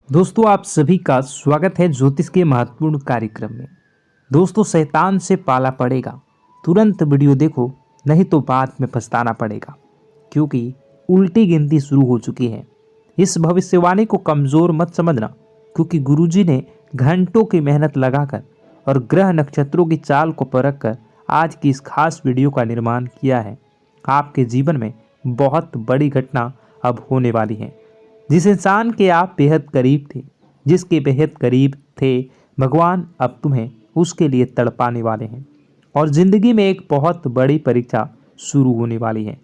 दोस्तों आप सभी का स्वागत है ज्योतिष के महत्वपूर्ण कार्यक्रम में। दोस्तों शैतान से पाला पड़ेगा, तुरंत वीडियो देखो, नहीं तो बाद में पछताना पड़ेगा, क्योंकि उल्टी गिनती शुरू हो चुकी है। इस भविष्यवाणी को कमज़ोर मत समझना, क्योंकि गुरुजी ने घंटों की मेहनत लगाकर और ग्रह नक्षत्रों की चाल को परख कर आज की इस खास वीडियो का निर्माण किया है। आपके जीवन में बहुत बड़ी घटना अब होने वाली है। जिस इंसान के आप बेहद करीब थे, जिसके बेहद करीब थे, भगवान अब तुम्हें उसके लिए तड़पाने वाले हैं और ज़िंदगी में एक बहुत बड़ी परीक्षा शुरू होने वाली है।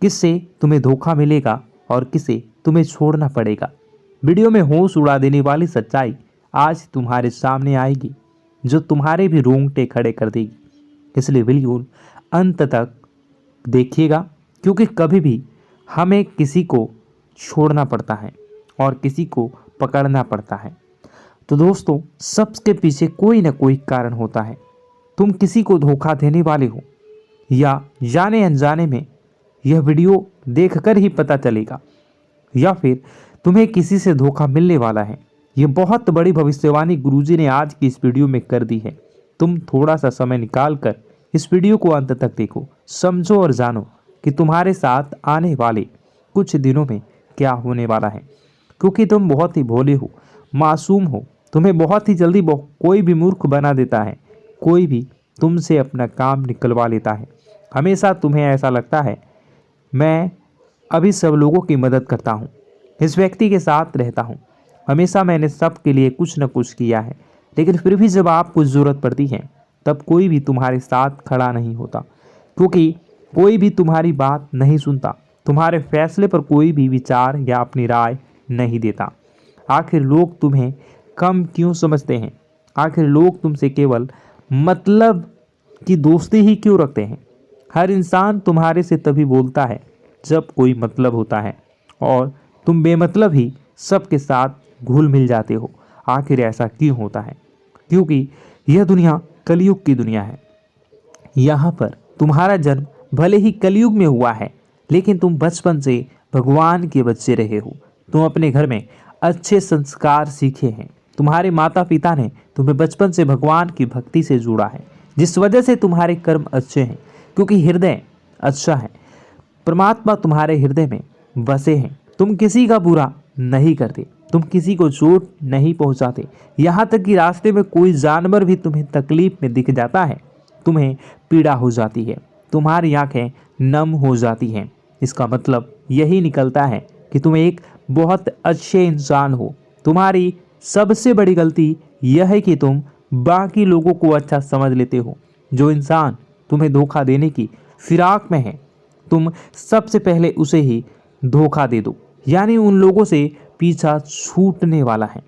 किससे तुम्हें धोखा मिलेगा और किसे तुम्हें छोड़ना पड़ेगा। वीडियो में होश उड़ा देने वाली सच्चाई आज तुम्हारे सामने आएगी, जो तुम्हारे भी रोंगटे खड़े कर देगी। इसलिए वीडियो अंत तक देखिएगा, क्योंकि कभी भी हमें किसी को छोड़ना पड़ता है और किसी को पकड़ना पड़ता है। तो दोस्तों सबके पीछे कोई ना कोई कारण होता है। तुम किसी को धोखा देने वाले हो या जाने अनजाने में, यह वीडियो देखकर ही पता चलेगा, या फिर तुम्हें किसी से धोखा मिलने वाला है। यह बहुत बड़ी भविष्यवाणी गुरुजी ने आज की इस वीडियो में कर दी है। तुम थोड़ा सा समय निकाल कर इस वीडियो को अंत तक देखो, समझो और जानो कि तुम्हारे साथ आने वाले कुछ दिनों में क्या होने वाला है। क्योंकि तुम बहुत ही भोले हो, मासूम हो, तुम्हें बहुत ही जल्दी कोई भी मूर्ख बना देता है, कोई भी तुमसे अपना काम निकलवा लेता है। हमेशा तुम्हें ऐसा लगता है मैं अभी सब लोगों की मदद करता हूँ, इस व्यक्ति के साथ रहता हूँ, हमेशा मैंने सब के लिए कुछ न कुछ किया है, लेकिन फिर भी जब आपको ज़रूरत पड़ती है तब कोई भी तुम्हारे साथ खड़ा नहीं होता, क्योंकि कोई भी तुम्हारी बात नहीं सुनता, तुम्हारे फैसले पर कोई भी विचार या अपनी राय नहीं देता। आखिर लोग तुम्हें कम क्यों समझते हैं? आखिर लोग तुमसे केवल मतलब की दोस्ती ही क्यों रखते हैं? हर इंसान तुम्हारे से तभी बोलता है जब कोई मतलब होता है, और तुम बेमतलब ही सबके साथ घुल मिल जाते हो। आखिर ऐसा क्यों होता है? क्योंकि यह दुनिया कलयुग की दुनिया है। यहाँ पर तुम्हारा जन्म भले ही कलयुग में हुआ है, लेकिन तुम बचपन से भगवान के बच्चे रहे हो। तुम अपने घर में अच्छे संस्कार सीखे हैं। तुम्हारे माता पिता ने तुम्हें बचपन से भगवान की भक्ति से जोड़ा है, जिस वजह से तुम्हारे कर्म अच्छे हैं, क्योंकि हृदय अच्छा है। परमात्मा तुम्हारे हृदय में बसे हैं। तुम किसी का बुरा नहीं करते, तुम किसी को चोट नहीं पहुंचाते। यहाँ तक कि रास्ते में कोई जानवर भी तुम्हें तकलीफ में दिख जाता है, तुम्हें पीड़ा हो जाती है, तुम्हारी आंखें नम हो जाती हैं। इसका मतलब यही निकलता है कि तुम एक बहुत अच्छे इंसान हो। तुम्हारी सबसे बड़ी गलती यह है कि तुम बाकी लोगों को अच्छा समझ लेते हो। जो इंसान तुम्हें धोखा देने की फिराक में है, तुम सबसे पहले उसे ही धोखा दे दो। यानी उन लोगों से पीछा छूटने वाला है।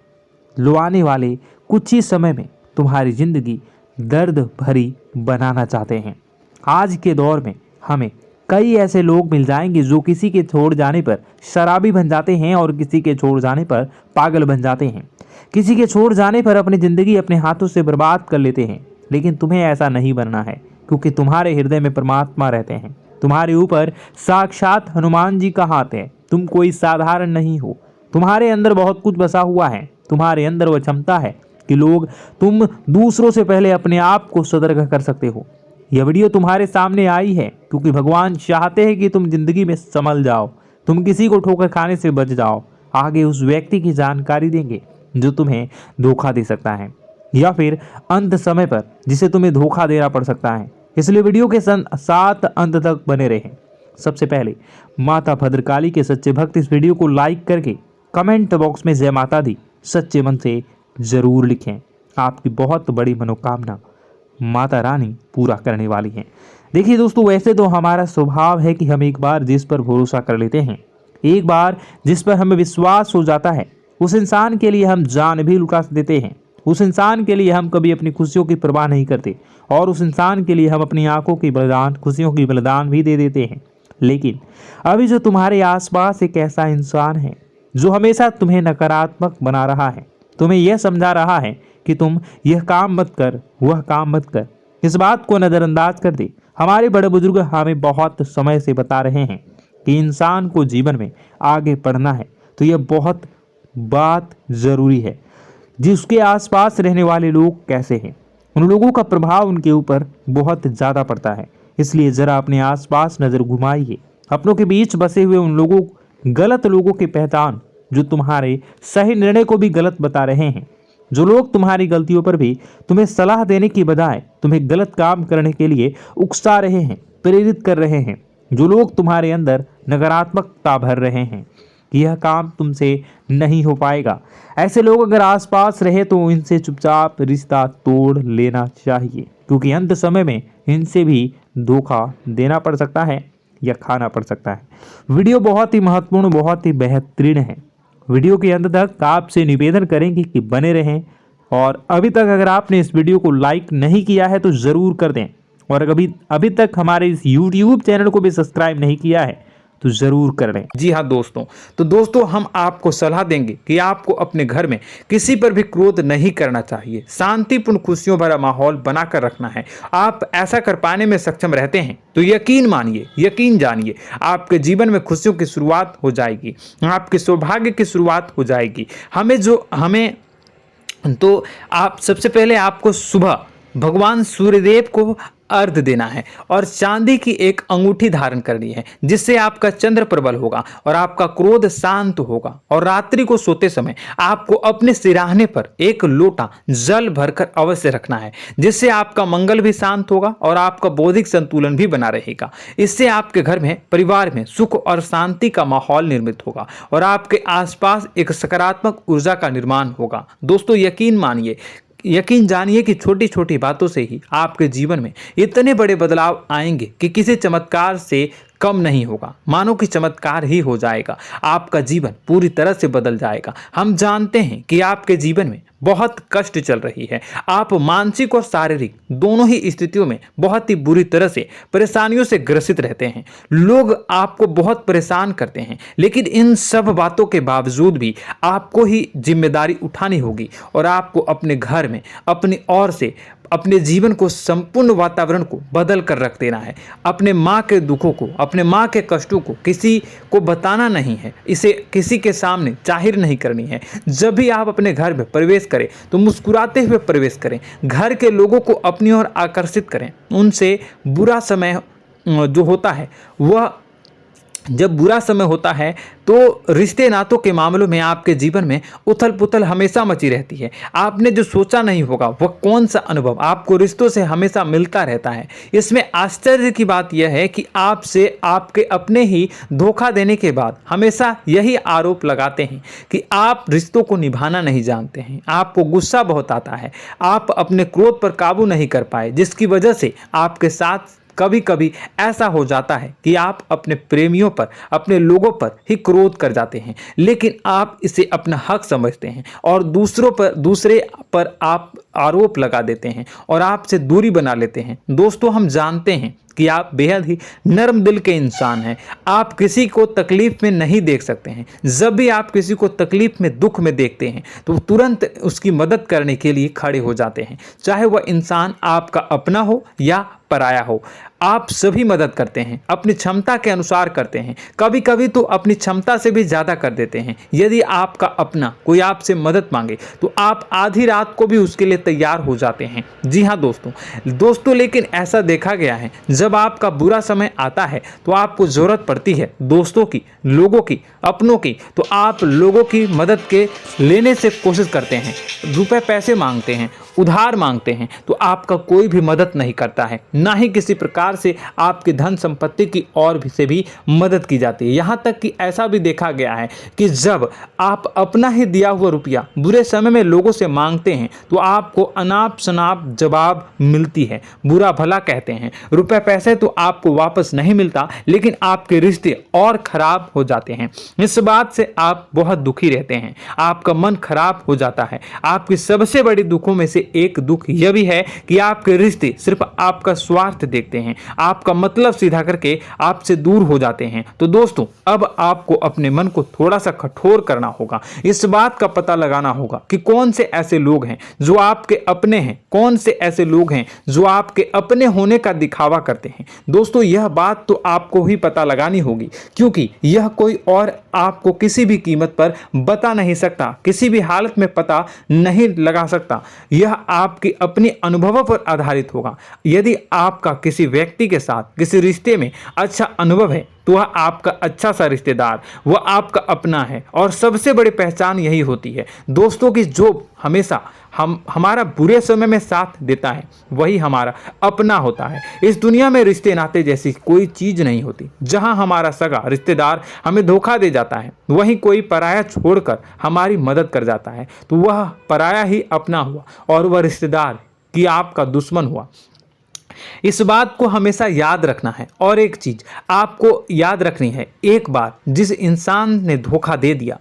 लो आने वाले कुछ ही समय में तुम्हारी जिंदगी दर्द भरी बनाना चाहते हैं। आज के दौर में हमें कई ऐसे लोग मिल जाएंगे जो किसी के छोड़ जाने पर शराबी बन जाते हैं और किसी के छोड़ जाने पर पागल बन जाते हैं। किसी के छोड़ जाने पर अपनी ज़िंदगी अपने हाथों से बर्बाद कर लेते हैं। लेकिन तुम्हें ऐसा नहीं बनना है, क्योंकि तुम्हारे हृदय में परमात्मा रहते हैं। तुम्हारे ऊपर साक्षात हनुमान जी का हाथ है। तुम कोई साधारण नहीं हो। तुम्हारे अंदर बहुत कुछ बसा हुआ है। तुम्हारे अंदर वह क्षमता है कि तुम दूसरों से पहले अपने आप को सतर्क कर सकते हो। यह वीडियो तुम्हारे सामने आई है क्योंकि भगवान चाहते हैं कि तुम जिंदगी में संभल जाओ, तुम किसी को ठोकर खाने से बच जाओ। आगे उस व्यक्ति की जानकारी देंगे जो तुम्हें धोखा दे सकता है, या फिर अंत समय पर जिसे तुम्हें धोखा देना पड़ सकता है। इसलिए वीडियो के साथ अंत तक बने रहें। सबसे पहले माता भद्रकाली के सच्चे भक्त इस वीडियो को लाइक करके कमेंट बॉक्स में जय माता दी सच्चे मन से जरूर लिखें। आपकी बहुत बड़ी मनोकामना माता रानी पूरा करने वाली हैं। देखिए दोस्तों, वैसे तो हमारा स्वभाव है कि हम एक बार जिस पर भरोसा कर लेते हैं, एक बार जिस पर हमें विश्वास हो जाता है, उस इंसान के लिए हम जान भी लुटा देते हैं। उस इंसान के लिए हम कभी अपनी खुशियों की परवाह नहीं करते, और उस इंसान के लिए हम अपनी आंखों की बलिदान, खुशियों की बलिदान भी दे देते हैं। लेकिन अभी जो तुम्हारे आसपास एक ऐसा इंसान है जो हमेशा तुम्हें नकारात्मक बना रहा है, तुम्हें यह समझा रहा है कि तुम यह काम मत कर, वह काम मत कर, इस बात को नज़रअंदाज कर दे। हमारे बड़े बुजुर्ग हमें बहुत समय से बता रहे हैं कि इंसान को जीवन में आगे बढ़ना है तो यह बहुत बात ज़रूरी है। जिसके आसपास रहने वाले लोग कैसे हैं, उन लोगों का प्रभाव उनके ऊपर बहुत ज़्यादा पड़ता है। इसलिए ज़रा अपने आसपास नज़र घुमाइए। अपनों के बीच बसे हुए उन लोगों, गलत लोगों की पहचान जो तुम्हारे सही निर्णय को भी गलत बता रहे हैं, जो लोग तुम्हारी गलतियों पर भी तुम्हें सलाह देने की बजाय तुम्हें गलत काम करने के लिए उकसा रहे हैं, प्रेरित कर रहे हैं, जो लोग तुम्हारे अंदर नकारात्मकता भर रहे हैं कि यह काम तुमसे नहीं हो पाएगा। ऐसे लोग अगर आसपास रहे तो इनसे चुपचाप रिश्ता तोड़ लेना चाहिए, क्योंकि अंत समय में इनसे भी धोखा देना पड़ सकता है या खाना पड़ सकता है। वीडियो बहुत ही महत्वपूर्ण, बहुत ही बेहतरीन है। वीडियो के अंत तक आपसे निवेदन करेंगे कि बने रहें, और अभी तक अगर आपने इस वीडियो को लाइक नहीं किया है तो ज़रूर कर दें, और अभी तक हमारे इस YouTube चैनल को भी सब्सक्राइब नहीं किया है तो ज़रूर कर लें। जी हाँ दोस्तों, तो दोस्तों हम आपको सलाह देंगे कि आपको अपने घर में किसी पर भी क्रोध नहीं करना चाहिए। शांतिपूर्ण खुशियों भरा माहौल बनाकर रखना है। आप ऐसा कर पाने में सक्षम रहते हैं तो यकीन मानिए, यकीन जानिए, आपके जीवन में खुशियों की शुरुआत हो जाएगी, आपके सौभाग्य की शुरुआत हो जाएगी। तो आप सबसे पहले आपको सुबह भगवान सूर्यदेव को अर्घ देना है और चांदी की एक अंगूठी धारण करनी है, जिससे आपका चंद्र प्रबल होगा और आपका क्रोध शांत होगा। और रात्रि को सोते समय आपको अपने सिरहाने पर एक लोटा जल भरकर अवश्य रखना है, जिससे आपका मंगल भी शांत होगा और आपका बौद्धिक संतुलन भी बना रहेगा। इससे आपके घर में, परिवार में सुख और शांति का माहौल निर्मित होगा और आपके आसपास एक सकारात्मक ऊर्जा का निर्माण होगा। दोस्तों यकीन जानिए कि छोटी छोटी बातों से ही आपके जीवन में इतने बड़े बदलाव आएंगे कि किसी चमत्कार से कम नहीं होगा। मानो कि चमत्कार ही हो जाएगा, आपका जीवन पूरी तरह से बदल जाएगा। हम जानते हैं कि आपके जीवन में बहुत कष्ट चल रही है, आप मानसिक और शारीरिक दोनों ही स्थितियों में बहुत ही बुरी तरह से परेशानियों से ग्रसित रहते हैं। लोग आपको बहुत परेशान करते हैं, लेकिन इन सब बातों के बावजूद भी आपको ही जिम्मेदारी उठानी होगी और आपको अपने घर में अपनी ओर से अपने जीवन को, संपूर्ण वातावरण को बदल कर रख देना है। अपने माँ के दुखों को, अपने माँ के कष्टों को किसी को बताना नहीं है, इसे किसी के सामने जाहिर नहीं करनी है। जब भी आप अपने घर में प्रवेश करें तो मुस्कुराते हुए प्रवेश करें, घर के लोगों को अपनी ओर आकर्षित करें। उनसे बुरा समय जो होता है वह जब बुरा समय होता है तो रिश्ते नातों के मामलों में आपके जीवन में उथल पुथल हमेशा मची रहती है। आपने जो सोचा नहीं होगा वह कौन सा अनुभव आपको रिश्तों से हमेशा मिलता रहता है। इसमें आश्चर्य की बात यह है कि आपसे आपके अपने ही धोखा देने के बाद हमेशा यही आरोप लगाते हैं कि आप रिश्तों को निभाना नहीं जानते हैं। आपको गुस्सा बहुत आता है, आप अपने क्रोध पर काबू नहीं कर पाए, जिसकी वजह से आपके साथ कभी कभी ऐसा हो जाता है कि आप अपने प्रेमियों पर, अपने लोगों पर ही क्रोध कर जाते हैं, लेकिन आप इसे अपना हक समझते हैं और दूसरे पर आप आरोप लगा देते हैं और आपसे दूरी बना लेते हैं। दोस्तों हम जानते हैं कि आप बेहद ही नर्म दिल के इंसान हैं। आप किसी को तकलीफ में नहीं देख सकते हैं। जब भी आप किसी को तकलीफ में, दुख में देखते हैं तो तुरंत उसकी मदद करने के लिए खड़े हो जाते हैं, चाहे वह इंसान आपका अपना हो या पराया हो। आप सभी मदद करते हैं, अपनी क्षमता के अनुसार करते हैं, कभी कभी तो अपनी क्षमता से भी ज़्यादा कर देते हैं। यदि आपका अपना कोई आपसे मदद मांगे तो आप आधी रात को भी उसके लिए तैयार हो जाते हैं। जी हाँ दोस्तों, लेकिन ऐसा देखा गया है जब आपका बुरा समय आता है तो आपको ज़रूरत पड़ती है दोस्तों की, लोगों की, अपनों की, तो आप लोगों की मदद के लेने से कोशिश करते हैं, रुपए पैसे मांगते हैं, उधार मांगते हैं, तो आपका कोई भी मदद नहीं करता है, ना ही किसी प्रकार से आपकी धन संपत्ति की और भी से भी मदद की जाती है। यहाँ तक कि ऐसा भी देखा गया है कि जब आप अपना ही दिया हुआ रुपया बुरे समय में लोगों से मांगते हैं तो आपको अनाप शनाप जवाब मिलती है, बुरा भला कहते हैं। रुपए पैसे तो आपको वापस नहीं मिलता, लेकिन आपके रिश्ते और खराब हो जाते हैं। इस बात से आप बहुत दुखी रहते हैं, आपका मन खराब हो जाता है। आपकी सबसे बड़ी दुखों में से एक दुख यह भी है कि आपके रिश्ते सिर्फ आपका स्वार्थ देखते हैं, आपका मतलब सीधा करके आपसे दूर हो जाते हैं। तो दोस्तों, अब आपको अपने मन को थोड़ा सा कठोर करना होगा। इस बात का पता लगाना होगा कि कौन से ऐसे लोग हैं जो आपके अपने हैं, कौन से ऐसे लोग हैं जो आपके अपने होने का दिखावा करते हैं। दोस्तों, यह बात तो आपको ही पता लगानी होगी, क्योंकि यह कोई और आपको किसी भी कीमत पर बता नहीं सकता, किसी भी हालत में पता नहीं लगा सकता। यह आपकी अपनी अनुभवों पर आधारित होगा। यदि आपका किसी व्यक्ति के साथ किसी रिश्ते में अच्छा अनुभव है तो वह आपका अच्छा सा रिश्तेदार, वह आपका अपना है। और सबसे बड़ी पहचान यही होती है दोस्तों की जो हमेशा हमारा बुरे समय में साथ देता है वही हमारा अपना होता है। इस दुनिया में रिश्ते नाते जैसी कोई चीज नहीं होती। जहां हमारा सगा रिश्तेदार हमें धोखा दे जाता है, वहीं कोई पराया छोड़कर हमारी मदद कर जाता है, तो वह पराया ही अपना हुआ और वह रिश्तेदार की आपका दुश्मन हुआ। इस बात को हमेशा याद रखना है। और एक चीज आपको याद रखनी है, एक बार जिस इंसान ने धोखा दे दिया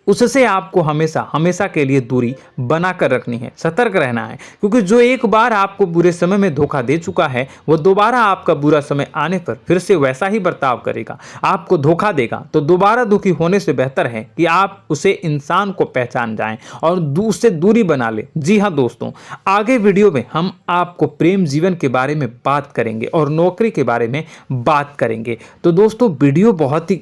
उससे आपको हमेशा हमेशा के लिए दूरी बनाकर रखनी है, सतर्क रहना है। क्योंकि जो एक बार आपको बुरे समय में धोखा दे चुका है वो दोबारा आपका बुरा समय आने पर फिर से वैसा ही बर्ताव करेगा, आपको धोखा देगा। तो दोबारा दुखी होने से बेहतर है कि आप उसे इंसान को पहचान जाएं और उससे दूरी बना ले। जी हाँ दोस्तों, आगे वीडियो में हम आपको प्रेम जीवन के बारे में बात करेंगे और नौकरी के बारे में बात करेंगे। तो दोस्तों, वीडियो बहुत ही